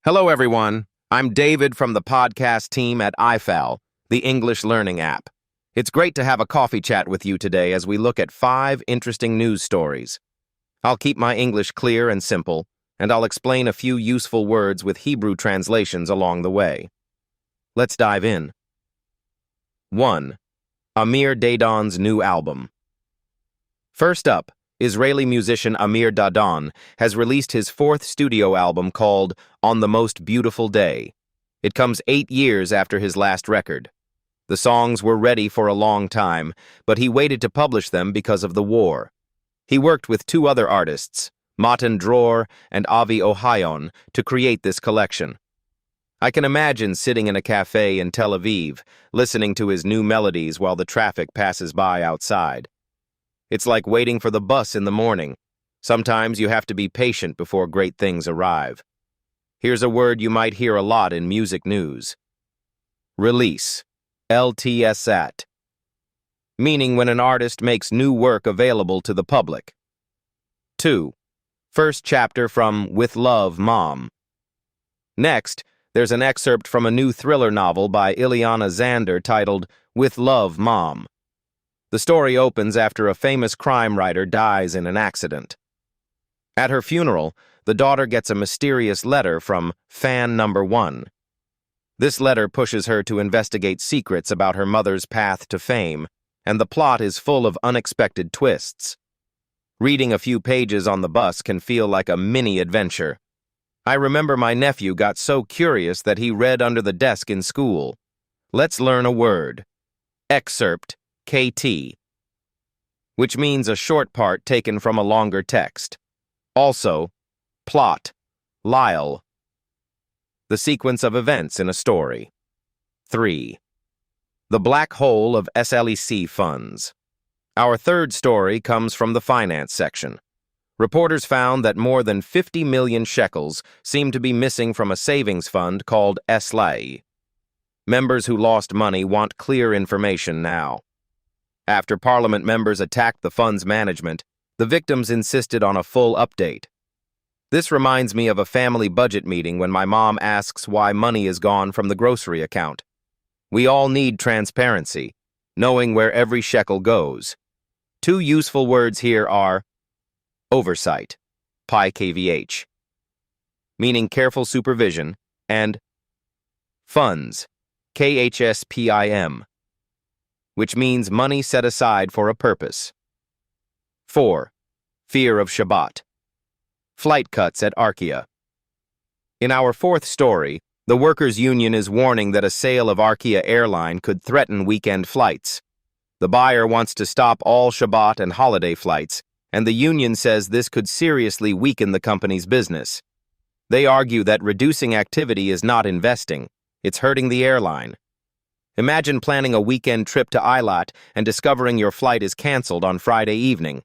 Hello, everyone. I'm David from the podcast team at I-Fal, the English learning app. It's great to have a coffee chat with you today as we look at 5 interesting news stories. I'll keep my English clear and simple, and I'll explain a few useful words with Hebrew translations along the way. Let's dive in. 1. Amir Dadon's new album. First up, Israeli musician Amir Dadon has released his 4th studio album called On the Most Beautiful Day. It comes 8 years after his last record. The songs were ready for a long time, but he waited to publish them because of the war. He worked with 2 other artists, Matan Dror and Avi Ohayon, to create this collection. I can imagine sitting in a cafe in Tel Aviv, listening to his new melodies while the traffic passes by outside. It's like waiting for the bus in the morning. Sometimes you have to be patient before great things arrive. Here's a word you might hear a lot in music news. Release. LTSAT. Meaning when an artist makes new work available to the public. 2. First chapter from With Love, Mom. Next, there's an excerpt from a new thriller novel by Ileana Zander titled With Love, Mom. The story opens after a famous crime writer dies in an accident. At her funeral, the daughter gets a mysterious letter from fan number 1. This letter pushes her to investigate secrets about her mother's path to fame, and the plot is full of unexpected twists. Reading a few pages on the bus can feel like a mini-adventure. I remember my nephew got so curious that he read under the desk in school. Let's learn a word. Excerpt. KT, which means a short part taken from a longer text. Also, plot, Lyle, the sequence of events in a story. 3. The black hole of SLEC funds. Our third story comes from the finance section. Reporters found that more than 50 million shekels seem to be missing from a savings fund called SLEC. Members who lost money want clear information now. After Parliament members attacked the fund's management, the victims insisted on a full update. This reminds me of a family budget meeting when my mom asks why money is gone from the grocery account. We all need transparency, knowing where every shekel goes. 2 useful words here are oversight, PIKVH, meaning careful supervision, and funds, KHSPIM, which means money set aside for a purpose. 4. Fear of Shabbat. Flight cuts at Arkia. In our 4th story, the workers' union is warning that a sale of Arkia airline could threaten weekend flights. The buyer wants to stop all Shabbat and holiday flights, and the union says this could seriously weaken the company's business. They argue that reducing activity is not investing, it's hurting the airline. Imagine planning a weekend trip to Eilat and discovering your flight is canceled on Friday evening.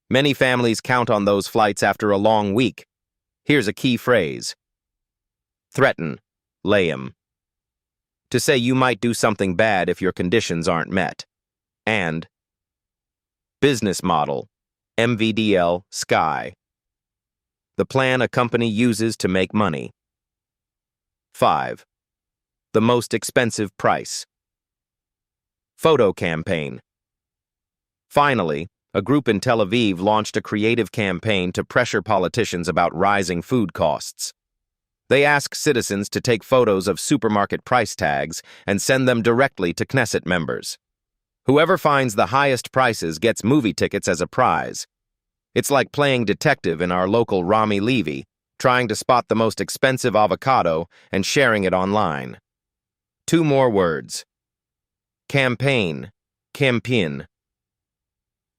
Many families count on those flights after a long week. Here's a key phrase. Threaten, layim. To say you might do something bad if your conditions aren't met. And business model, MVDL, Sky. The plan a company uses to make money. 5. The most expensive price. Photo campaign. Finally, a group in Tel Aviv launched a creative campaign to pressure politicians about rising food costs. They ask citizens to take photos of supermarket price tags and send them directly to Knesset members. Whoever finds the highest prices gets movie tickets as a prize. It's like playing detective in our local Rami Levy, trying to spot the most expensive avocado and sharing it online. 2 more words. Campaign, campaign.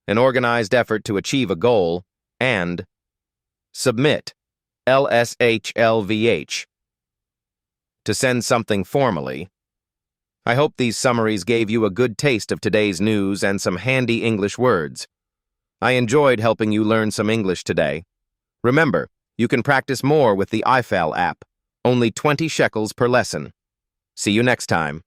An organized effort to achieve a goal, and submit, LSHLVH. To send something formally. I hope these summaries gave you a good taste of today's news and some handy English words. I enjoyed helping you learn some English today. Remember, you can practice more with the I-Fal app, only 20 shekels per lesson. See you next time.